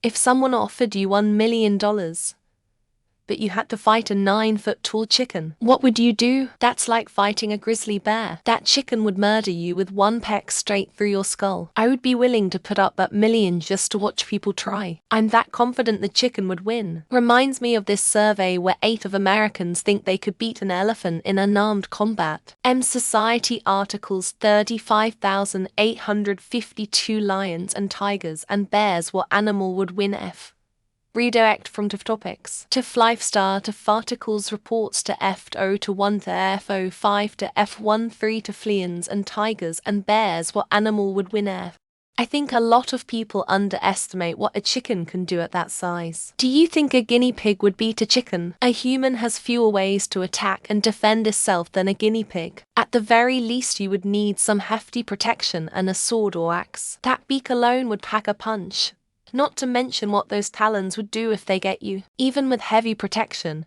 If someone offered you $1 million, but you had to fight a 9-foot-tall chicken, what would you do? That's like fighting a grizzly bear. That chicken would murder you with one peck straight through your skull. I would be willing to put up that million just to watch people try. I'm that confident the chicken would win. Reminds me of this survey where 8 of Americans think they could beat an elephant in unarmed combat. Society articles 35,852 lions and tigers and bears. What animal would win? Redirect from TIFF topics to Lifestyle to Farticles reports to F0 to 1 to F05 to F13 to lions and tigers and bears. What animal would win? I think a lot of people underestimate what a chicken can do at that size. Do you think a guinea pig would beat a chicken? A human has fewer ways to attack and defend itself than a guinea pig. At the very least you would need some hefty protection and a sword or axe. That beak alone would pack a punch. Not to mention what those talons would do if they get you. Even with heavy protection,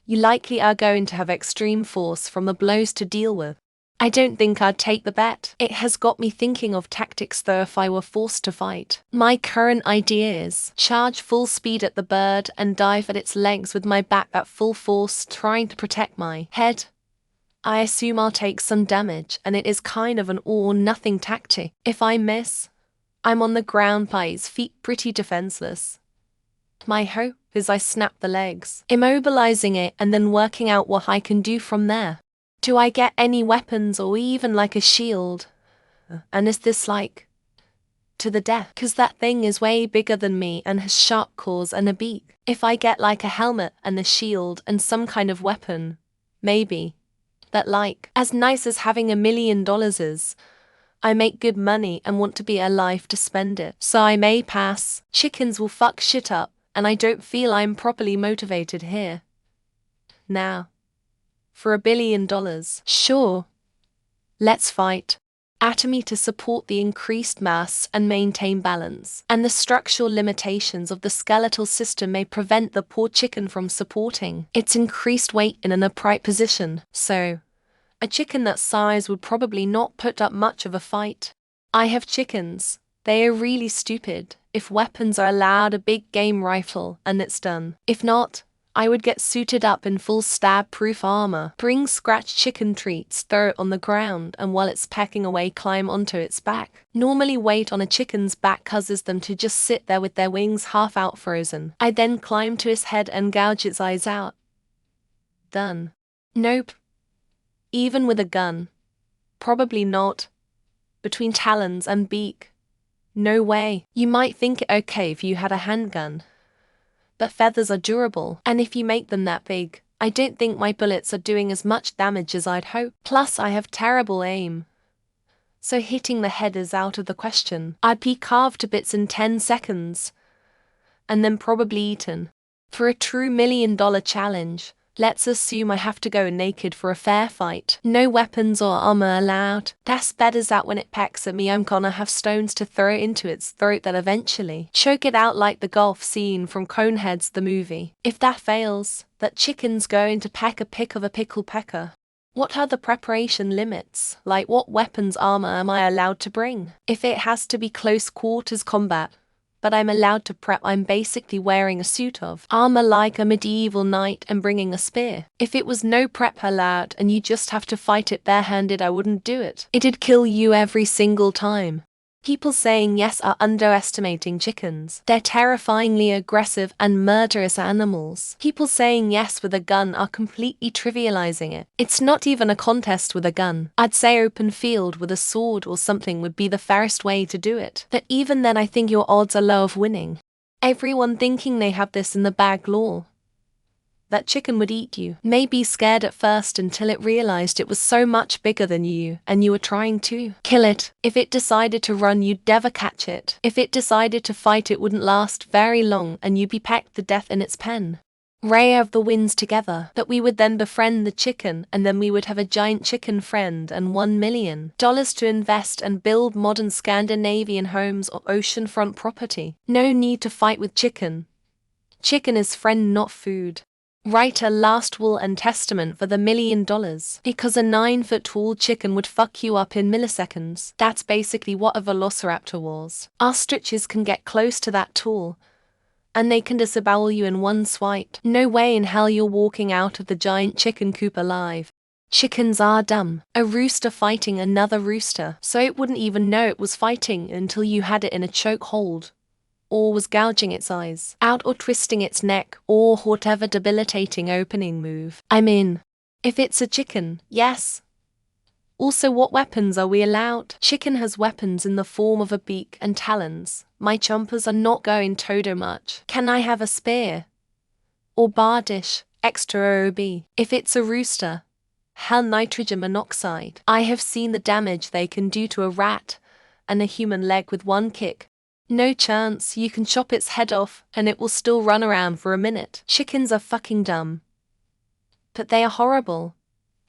you likely are going to have extreme force from the blows to deal with. I don't think I'd take the bet. It has got me thinking of tactics though if I were forced to fight. My current idea is charge full speed at the bird and dive at its legs with my back at full force, trying to protect my head. I assume I'll take some damage, and it is kind of an all or nothing tactic. If I miss, I'm on the ground by his feet, pretty defenseless. My hope is I snap the legs, immobilizing it and then working out what I can do from there. Do I get any weapons or even like a shield? And is this like to the death? 'Cause that thing is way bigger than me and has sharp claws and a beak. If I get like a helmet and a shield and some kind of weapon, maybe. That like as nice as having $1 million is. I make good money and want to be alive to spend it, so I may pass. Chickens will fuck shit up, and I don't feel I'm properly motivated here. Now, for $1 billion, sure. Let's fight. Atomy to support the increased mass and maintain balance, and the structural limitations of the skeletal system may prevent the poor chicken from supporting its increased weight in an upright position, so a chicken that size would probably not put up much of a fight. I have chickens. They are really stupid. If weapons are allowed, a big game rifle, and it's done. If not, I would get suited up in full stab-proof armor, bring scratched chicken treats, throw it on the ground, and while it's pecking away climb onto its back. Normally wait on a chicken's back causes them to just sit there with their wings half out frozen. I then climb to its head and gouge its eyes out. Done. Nope. Even with a gun. Probably not. Between talons and beak. No way. You might think it okay if you had a handgun. But feathers are durable, and if you make them that big, I don't think my bullets are doing as much damage as I'd hope. Plus I have terrible aim. So hitting the head is out of the question. I'd be carved to bits in 10 seconds. And then probably eaten. For a true $1 million challenge, let's assume I have to go naked for a fair fight. No weapons or armor allowed. That's better that when it pecks at me I'm gonna have stones to throw into its throat that eventually choke it out like the golf scene from Coneheads the movie. If that fails, that chicken's going to peck a pick of a pickle pecker. What are the preparation limits? Like what weapons armor am I allowed to bring? If it has to be close quarters combat, but I'm allowed to prep, I'm basically wearing a suit of armor like a medieval knight and bringing a spear. If it was no prep allowed and you just have to fight it barehanded, I wouldn't do it. It'd kill you every single time. People saying yes are underestimating chickens. They're terrifyingly aggressive and murderous animals. People saying yes with a gun are completely trivializing it. It's not even a contest with a gun. I'd say open field with a sword or something would be the fairest way to do it. But even then I think your odds are low of winning. Everyone thinking they have this in the bag lore. That chicken would eat you. May be scared at first until it realized it was so much bigger than you and you were trying to kill it. If it decided to run, you'd never catch it. If it decided to fight, it wouldn't last very long and you'd be pecked to death in its pen. Rare of the wins together, that we would then befriend the chicken and then we would have a giant chicken friend and $1 million to invest and build modern Scandinavian homes or oceanfront property. No need to fight with chicken. Chicken is friend, not food. Write a last will and testament for the $1 million. Because a 9-foot tall chicken would fuck you up in milliseconds. That's basically what a velociraptor was. Ostriches can get close to that tall, and they can disembowel you in one swipe. No way in hell you're walking out of the giant chicken coop alive. Chickens are dumb. A rooster fighting another rooster, so it wouldn't even know it was fighting until you had it in a choke hold, or was gouging its eyes out, or twisting its neck, or whatever debilitating opening move. I'm in. If it's a chicken, yes. Also, what weapons are we allowed? Chicken has weapons in the form of a beak and talons. My chompers are not going todo much. Can I have a spear? Or bardish, extra OB? If it's a rooster, hell, nitrogen monoxide. I have seen the damage they can do to a rat and a human leg with one kick. No chance, you can chop its head off and it will still run around for a minute. Chickens are fucking dumb, but they are horrible.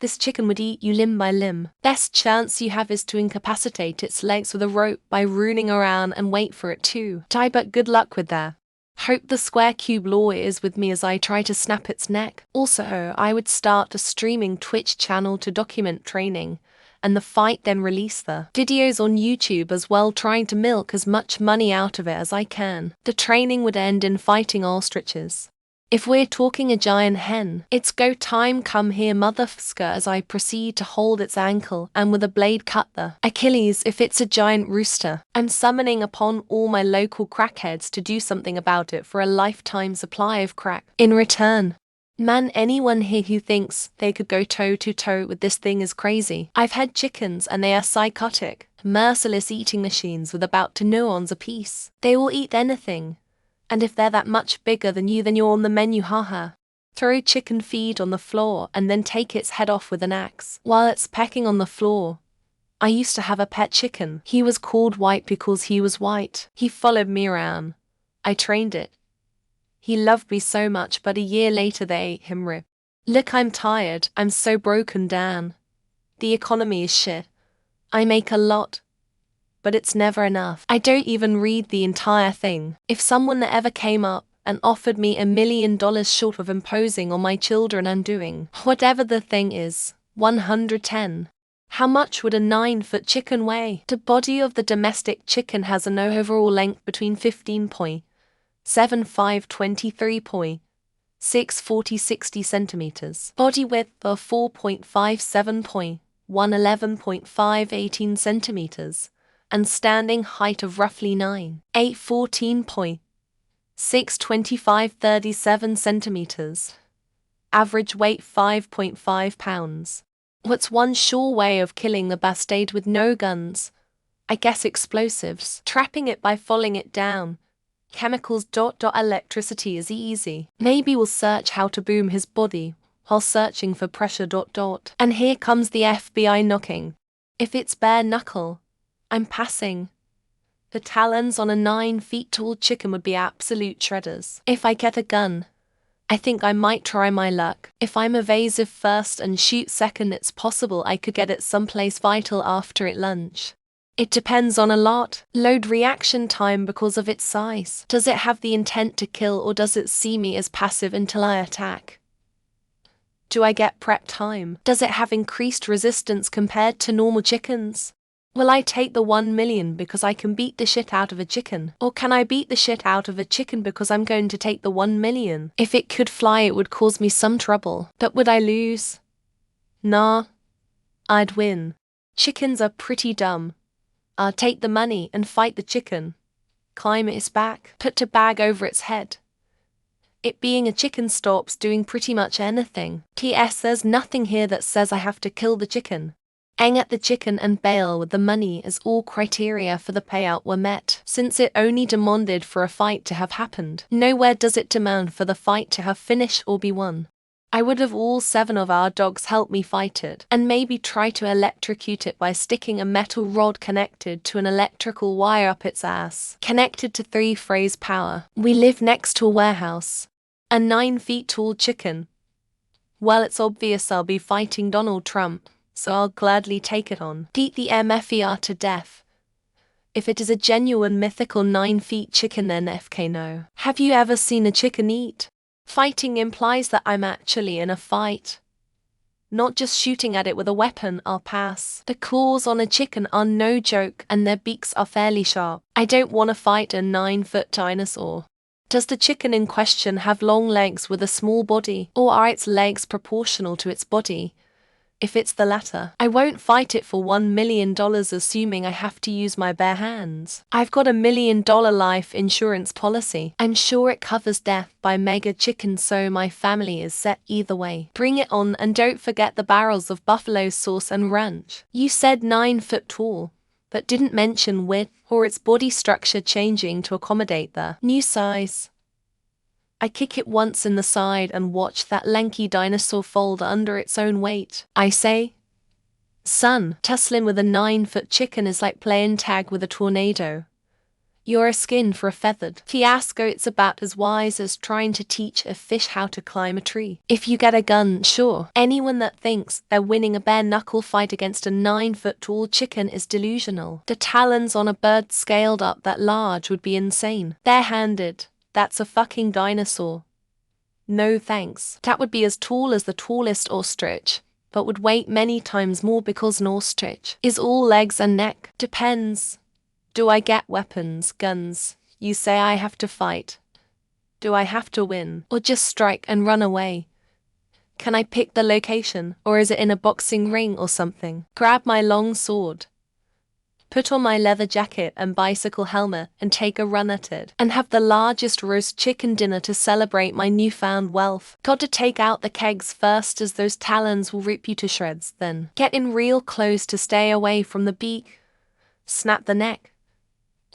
This chicken would eat you limb by limb. Best chance you have is to incapacitate its legs with a rope by ruling around and wait for it to die, but good luck with that. Hope the square cube law is with me as I try to snap its neck. Also, I would start a streaming Twitch channel to document training and the fight, then release the videos on YouTube as well, trying to milk as much money out of it as I can. The training would end in fighting ostriches. If we're talking a giant hen, it's go time, come here motherfucker, as I proceed to hold its ankle and with a blade cut the Achilles. If it's a giant rooster, I'm summoning upon all my local crackheads to do something about it for a lifetime supply of crack. In return, man, anyone here who thinks they could go toe to toe with this thing is crazy. I've had chickens and they are psychotic, merciless eating machines with about 2 neurons apiece. They will eat anything. And if they're that much bigger than you, then you're on the menu, haha. Throw chicken feed on the floor and then take its head off with an axe while it's pecking on the floor. I used to have a pet chicken. He was called White because he was white. He followed me around. I trained it. He loved me so much, but a year later they ate him rip. Look, I'm tired. I'm so broken down. The economy is shit. I make a lot, but it's never enough. I don't even read the entire thing. If someone that ever came up and offered me $1 million short of imposing on my children and doing whatever the thing is, 110. How much would a 9-foot chicken weigh? The body of the domestic chicken has an overall length between 15.75 23.6 40 60 centimeters. Body width of 4.57 11.5 18 centimeters. And standing height of roughly 9, 8, 14.6 25 37 centimeters. Average weight 5.5 pounds. What's one sure way of killing the bastard with no guns? I guess explosives. Trapping it by falling it down. Chemicals. Electricity is easy. Maybe we'll search how to boom his body while searching for pressure. And here comes the FBI knocking. If it's bare knuckle, I'm passing. The talons on a 9 feet tall chicken would be absolute shredders. If I get a gun, I think I might try my luck. If I'm evasive first and shoot second, it's possible I could get it someplace vital after it lunch. It depends on a lot. Load reaction time because of its size. Does it have the intent to kill, or does it see me as passive until I attack? Do I get prep time? Does it have increased resistance compared to normal chickens? Will I take the 1 million because I can beat the shit out of a chicken? Or can I beat the shit out of a chicken because I'm going to take the 1 million? If it could fly, it would cause me some trouble. But would I lose? Nah. I'd win. Chickens are pretty dumb. I'll take the money and fight the chicken. Climb its back, put a bag over its head. It being a chicken stops doing pretty much anything. T.S. There's nothing here that says I have to kill the chicken. Aim at the chicken and bail with the money as all criteria for the payout were met, since it only demanded for a fight to have happened. Nowhere does it demand for the fight to have finished or be won. I would have all 7 of our dogs help me fight it, and maybe try to electrocute it by sticking a metal rod connected to an electrical wire up its ass, connected to 3-phase power. We live next to a warehouse. A 9 feet tall chicken. Well, it's obvious I'll be fighting Donald Trump, so I'll gladly take it on. Beat the MFER to death. If it is a genuine mythical 9 feet chicken, then FK no. Have you ever seen a chicken eat? Fighting implies that I'm actually in a fight. Not just shooting at it with a weapon. I'll pass. The claws on a chicken are no joke and their beaks are fairly sharp. I don't want to fight a 9-foot dinosaur. Does the chicken in question have long legs with a small body, or are its legs proportional to its body? If it's the latter, I won't fight it for $1 million assuming I have to use my bare hands. I've got $1 million life insurance policy. I'm sure it covers death by mega chicken, so my family is set either way. Bring it on, and don't forget the barrels of buffalo sauce and ranch. You said 9 foot tall, but didn't mention width or its body structure changing to accommodate the new size. I kick it once in the side and watch that lanky dinosaur fold under its own weight. I say, son, tussling with a 9-foot chicken is like playing tag with a tornado. You're a skin for a feathered fiasco. It's about as wise as trying to teach a fish how to climb a tree. If you get a gun, sure. Anyone that thinks they're winning a bare-knuckle fight against a 9-foot tall chicken is delusional. The talons on a bird scaled up that large would be insane. Bare-handed. That's a fucking dinosaur. No thanks. That would be as tall as the tallest ostrich, but would weigh many times more because an ostrich is all legs and neck. Depends. Do I get weapons, guns? You say I have to fight. Do I have to win, or just strike and run away? Can I pick the location, or is it in a boxing ring or something? Grab my long sword, put on my leather jacket and bicycle helmet and take a run at it, and have the largest roast chicken dinner to celebrate my newfound wealth. Got to take out the kegs first, as those talons will rip you to shreds. Then get in real close to stay away from the beak. Snap the neck.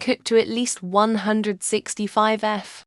Cook to at least 165 F.